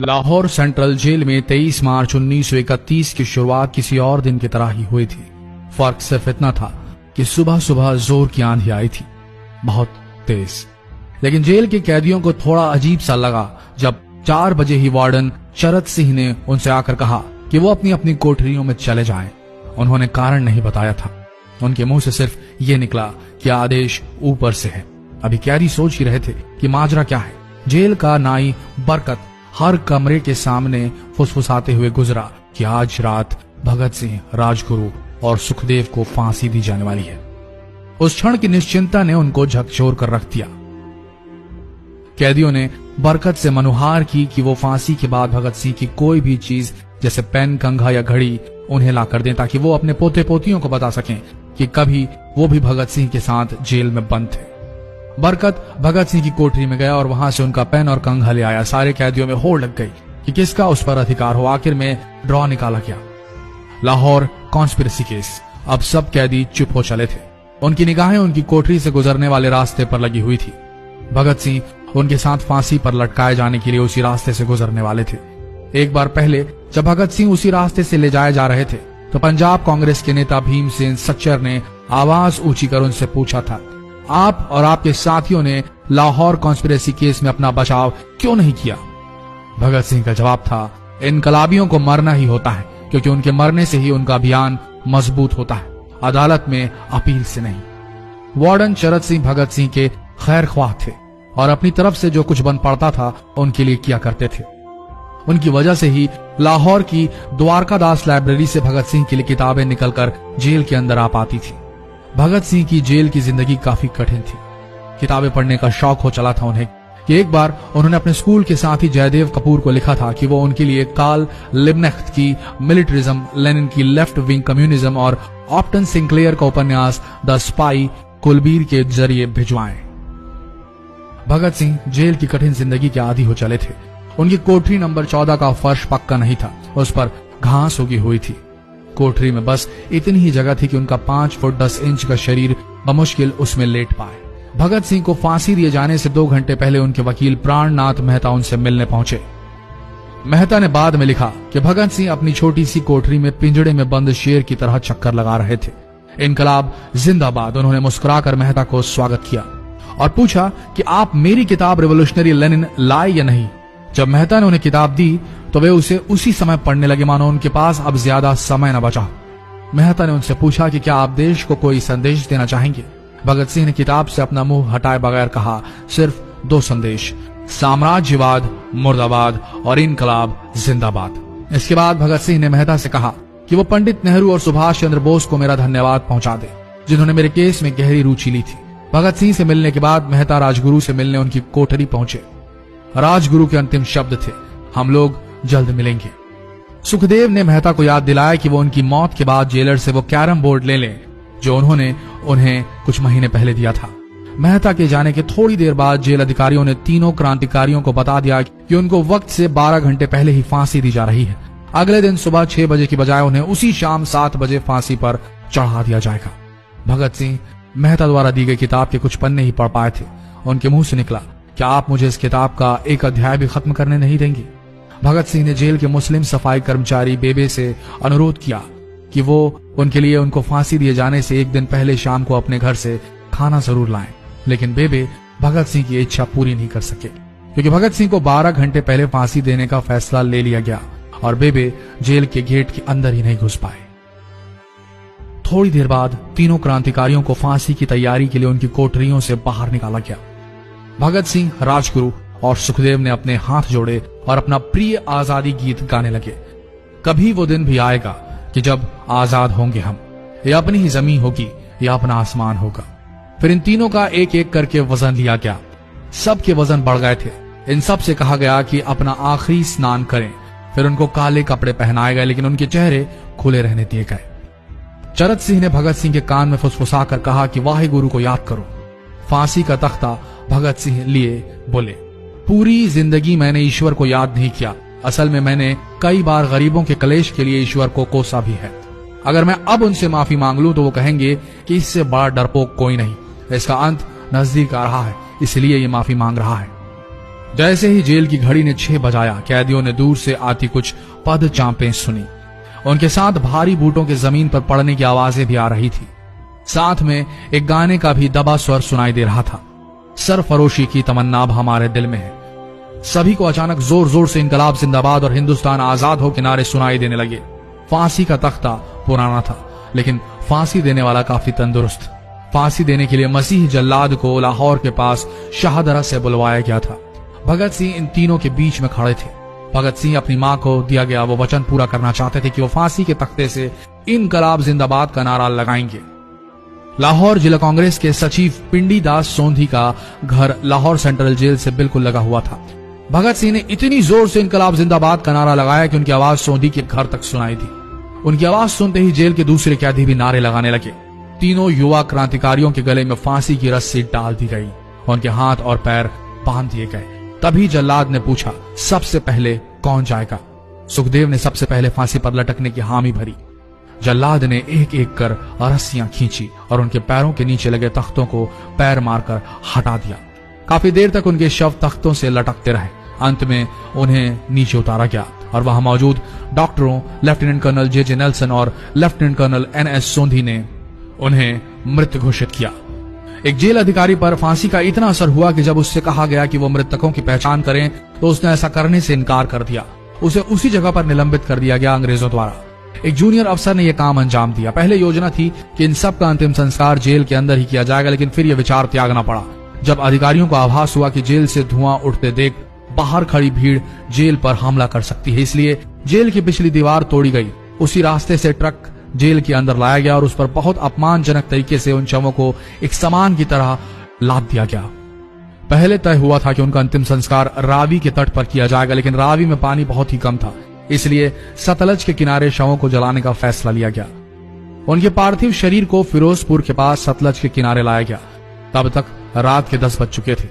Lahore central jail में 23 मार्च 1931 की शुरुआत किसी और दिन की तरह ही हुई थी। फर्क सिर्फ इतना था कि सुबह सुबह जोर की आंधी आई थी, बहुत तेज। लेकिन जेल के कैदियों को थोड़ा अजीब सा लगा जब 4 बजे ही वार्डन चरत सिंह ने उनसे आकर कहा कि वो अपनी अपनी कोठरियों में चले जाएं। उन्होंने कारण नहीं बताया था। उनके मुंह से सिर्फ ये निकला कि आदेश ऊपर से है। अभी कैदी सोच ही रहे थे कि माजरा क्या है। जेल का नाई बरकत हर कमरे के सामने फुसफुसाते हुए गुजरा कि आज रात भगत सिंह, राजगुरु और सुखदेव को फांसी दी जाने वाली है। उस क्षण की निश्चिंता ने उनको झकझोर कर रख दिया। कैदियों ने बरकत से मनुहार की कि वो फांसी के बाद भगत सिंह की कोई भी चीज जैसे पेन, कंघा या घड़ी उन्हें ला कर दें ताकि वो अपने पोते पोतियों को बता सकें कि कभी वो भी भगत सिंह के साथ जेल में बंद थे। बरकत भगत सिंह की कोठरी में गया और वहां से उनका पेन और कंघा ले आया। सारे कैदियों में होड़ लग गई कि किसका उस पर अधिकार हो। आखिर में ड्रॉ निकाला गया, लाहौर कॉन्स्पिरेसी केस। अब सब कैदी चुप हो चले थे। उनकी निगाहें उनकी कोठरी से गुजरने वाले रास्ते पर लगी हुई थी। भगत सिंह उनके साथ फांसी पर लटकाए जाने के लिए उसी रास्ते से गुजरने वाले थे। एक बार पहले जब भगत सिंह उसी रास्ते से ले जाए जा रहे थे तो पंजाब कांग्रेस के नेता भीमसेन सच्चर ने आवाज ऊंची कर उनसे पूछा था, आप और आपके साथियों ने लाहौर कॉन्स्पिरेसी केस में अपना बचाव क्यों नहीं किया? भगत सिंह का जवाब था, इनकलाबियों को मरना ही होता है क्योंकि उनके मरने से ही उनका अभियान मजबूत होता है, अदालत में अपील से नहीं। वार्डन चरत सिंह भगत सिंह के खैर ख्वाह थे और अपनी तरफ से जो कुछ बन पड़ता था उनके लिए किया करते थे। उनकी वजह से ही लाहौर की द्वारकादास लाइब्रेरी से भगत सिंह के लिए किताबें निकलकर जेल के अंदर आ पाती थी। भगत सिंह की जेल की जिंदगी काफी कठिन थी। किताबें पढ़ने का शौक हो चला था उन्हें कि एक बार उन्होंने अपने स्कूल के साथी जयदेव कपूर को लिखा था कि वो उनके लिए कार्ल लिब्नेख्त की मिलिट्रिज्म, लेनिन की लेफ्ट विंग कम्युनिज्म और ऑप्टन सिंक्लेयर का उपन्यास द स्पाई कुलबीर के जरिए भिजवाएं। भगत सिंह जेल की कठिन जिंदगी के आदी हो चले थे। उनकी कोठरी नंबर 14 का फर्श पक्का नहीं था, उस पर घास उगी हुई थी। कोठरी में बस इतनी ही जगह थी कि उनका 5 फुट 10 इंच का शरीर बमुश्किल उसमें लेट पाए। भगत सिंह को फांसी दिए जाने से 2 घंटे पहले उनके वकील प्राणनाथ मेहता उनसे मिलने पहुंचे। मेहता ने बाद में लिखा कि भगत सिंह अपनी छोटी सी कोठरी में पिंजड़े में बंद शेर की तरह चक्कर लगा रहे थे। इनकलाब जिंदाबाद। उन्होंने मुस्कुराकर मेहता को स्वागत किया और पूछा कि आप मेरी किताब रिवोल्यूशनरी लेनिन लाए या नहीं। जब मेहता ने उन्हें किताब दी तो वे उसे उसी समय पढ़ने लगे मानो उनके पास अब ज्यादा समय न बचा। मेहता ने उनसे पूछा कि क्या आप देश को कोई संदेश देना चाहेंगे। भगत सिंह ने किताब से अपना मुंह हटाए बगैर कहा, सिर्फ 2 संदेश, साम्राज्यवाद मुर्दाबाद और इनकलाब जिंदाबाद। इसके बाद भगत सिंह ने मेहता से कहा कि वो पंडित नेहरू और सुभाष चंद्र बोस को मेरा धन्यवाद पहुंचा दे जिन्होंने मेरे केस में गहरी रुचि ली थी। भगत सिंह से मिलने के बाद मेहता राजगुरु से मिलने उनकी कोठरी पहुंचे। राजगुरु के अंतिम शब्द थे, हम लोग जल्द मिलेंगे। सुखदेव ने मेहता को याद दिलाया कि वो उनकी मौत के बाद जेलर से वो कैरम बोर्ड ले लें जो उन्होंने उन्हें कुछ महीने पहले दिया था। मेहता के जाने के थोड़ी देर बाद जेल अधिकारियों ने तीनों क्रांतिकारियों को बता दिया कि उनको वक्त से 12 घंटे पहले ही फांसी दी जा रही है। अगले दिन सुबह 6 बजे की बजाय उन्हें उसी शाम 7 बजे फांसी पर चढ़ा दिया जाएगा। भगत सिंह मेहता द्वारा दी गई किताब के कुछ पन्ने ही पढ़ पाए थे। उनके मुंह से निकला, क्या आप मुझे इस किताब का एक अध्याय भी खत्म करने नहीं देंगे? भगत सिंह ने जेल के मुस्लिम सफाई कर्मचारी बेबे से अनुरोध किया कि वो उनके लिए उनको फांसी दिए जाने से 1 दिन पहले शाम को अपने घर से खाना जरूर लाएं। लेकिन बेबे भगत सिंह की इच्छा पूरी नहीं कर सके क्योंकि भगत सिंह को 12 घंटे पहले फांसी देने का फैसला ले लिया गया और बेबे जेल के गेट के अंदर ही नहीं घुस पाए। थोड़ी देर बाद तीनों क्रांतिकारियों को फांसी की तैयारी के लिए उनकी कोठरियों से बाहर निकाला गया। भगत सिंह, राजगुरु और सुखदेव ने अपने हाथ जोड़े और अपना प्रिय आजादी गीत गाने लगे। कभी वो दिन भी आएगा कि जब आजाद होंगे हम, या अपनी ही जमीन होगी या अपना आसमान होगा। फिर इन तीनों का एक एक करके वजन लिया गया। सबके वजन बढ़ गए थे। इन सब से कहा गया कि अपना आखिरी स्नान करें। फिर उनको काले कपड़े पहनाए गए लेकिन उनके चेहरे खुले रहने दिए गए। चरत सिंह ने भगत सिंह के कान में फुसफुसा कर कहा कि वाहे गुरु को याद करो। फांसी का तख्ता भगत सिंह लिए बोले, पूरी जिंदगी मैंने ईश्वर को याद नहीं किया। असल में मैंने कई बार गरीबों के कलेश के लिए ईश्वर को कोसा भी है। अगर मैं अब उनसे माफी मांग लूं तो वो कहेंगे कि इससे बड़ा डरपोक कोई नहीं। इसका अंत नजदीक आ रहा है, इसलिए ये माफी मांग रहा है। जैसे ही जेल की घड़ी ने 6 बजाया, कैदियों ने दूर से आती कुछ पद चांपें सुनी। उनके साथ भारी बूटों के जमीन पर पड़ने की आवाजें भी आ रही थी। साथ में एक गाने का भी दबा स्वर सुनाई दे रहा था। सरफरोशी की तमन्ना अब हमारे दिल में है। सभी को अचानक जोर जोर से इनकलाब जिंदाबाद और हिंदुस्तान आजाद हो के नारे सुनाई देने लगे। फांसी का तख्ता पुराना था, लेकिन फांसी देने वाला काफी तंदुरुस्त। फांसी देने के लिए मसीह जल्लाद को लाहौर के पास शाहदरा से बुलवाया गया था। भगत सिंह इन तीनों के बीच में खड़े थे। भगत सिंह अपनी मां को दिया गया वो वचन पूरा करना चाहते थे कि वो फांसी के तख्ते से इनकलाब जिंदाबाद का नारा लगाएंगे। लाहौर जिला कांग्रेस के सचिव पिंडी दास सोंधी का घर लाहौर सेंट्रल जेल से बिल्कुल लगा हुआ था। भगत सिंह ने इतनी जोर से इनकलाब जिंदाबाद का नारा लगाया कि उनकी आवाज सोंधी के घर तक सुनाई दी। उनकी आवाज सुनते ही जेल के दूसरे कैदी भी नारे लगाने लगे। तीनों युवा क्रांतिकारियों के गले में फांसी की रस्सी डाल दी गई, उनके हाथ और पैर बांध दिए गए। तभी जल्लाद ने पूछा, सबसे पहले कौन जाएगा? सुखदेव ने सबसे पहले फांसी पर लटकने की हामी भरी। जल्लाद ने एक एक कर रस्सियां खींची और उनके पैरों के नीचे लगे तख्तों को पैर मारकर हटा दिया। काफी देर तक उनके शव तख्तों से लटकते रहे। अंत में उन्हें नीचे उतारा गया और वहां मौजूद डॉक्टरों लेफ्टिनेंट कर्नल जे नेल्सन और लेफ्टिनेंट कर्नल NS सोंधी ने उन्हें मृत घोषित किया। एक जेल अधिकारी पर फांसी का इतना असर हुआ कि जब उससे कहा गया कि वो मृतकों की पहचान करें तो उसने ऐसा करने से इनकार कर दिया। उसे उसी जगह पर निलंबित कर दिया गया अंग्रेजों द्वारा। एक जूनियर अफसर ने यह काम अंजाम दिया। पहले योजना थी कि इन सब का अंतिम संस्कार जेल के अंदर ही किया जाएगा, लेकिन फिर यह विचार त्यागना पड़ा जब अधिकारियों को आभास हुआ कि जेल से धुआं उठते देख बाहर खड़ी भीड़ जेल पर हमला कर सकती है। इसलिए जेल की पिछली दीवार तोड़ी गई। उसी रास्ते से ट्रक जेल के अंदर लाया गया और उस पर बहुत अपमानजनक तरीके से उन शवों को एक सामान की तरह लाद दिया गया। पहले तय हुआ था कि उनका अंतिम संस्कार रावी के तट पर किया जाएगा, लेकिन रावी में पानी बहुत ही कम था, इसलिए सतलज के किनारे शवों को जलाने का फैसला लिया गया। उनके पार्थिव शरीर को फिरोजपुर के पास सतलज के किनारे लाया गया। तब तक रात के 10 बज चुके थे।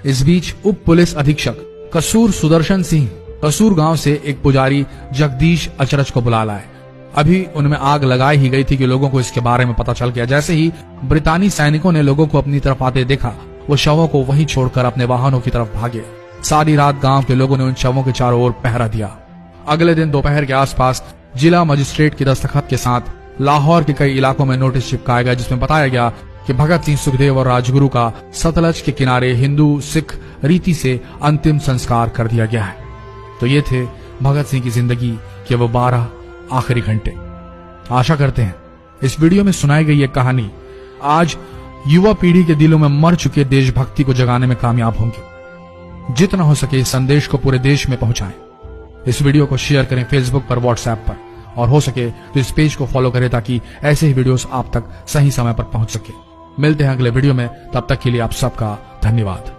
इस बीच उप पुलिस अधीक्षक कसूर सुदर्शन सिंह कसूर गांव से एक पुजारी जगदीश अचरज को बुला लाए। अभी उनमें आग लगाई ही गई थी कि लोगों को इसके बारे में पता चल गया। जैसे ही ब्रितानी सैनिकों ने लोगों को अपनी तरफ आते देखा, वो शवों को वहीं छोड़कर अपने वाहनों की तरफ भागे। सारी रात गांव के लोगों ने उन शवों के चारों ओर पहरा दिया। अगले दिन दोपहर के आसपास जिला मजिस्ट्रेट की दस्तखत के साथ लाहौर के कई इलाकों में नोटिस चिपकाया गया, जिसमें बताया गया कि भगत सिंह, सुखदेव और राजगुरु का सतलज के किनारे हिंदू सिख रीति से अंतिम संस्कार कर दिया गया है। तो ये थे भगत सिंह की जिंदगी के वो 12 आखिरी घंटे। आशा करते हैं इस वीडियो में सुनाई गई ये कहानी आज युवा पीढ़ी के दिलों में मर चुके देशभक्ति को जगाने में कामयाब होंगे। जितना हो सके इस संदेश को पूरे देश में पहुंचाएं। इस वीडियो को शेयर करें फेसबुक पर, व्हाट्सएप पर, और हो सके तो इस पेज को फॉलो करें ताकि ऐसे ही वीडियोस आप तक सही समय पर पहुंच सके। मिलते हैं अगले वीडियो में, तब तक के लिए आप सबका धन्यवाद।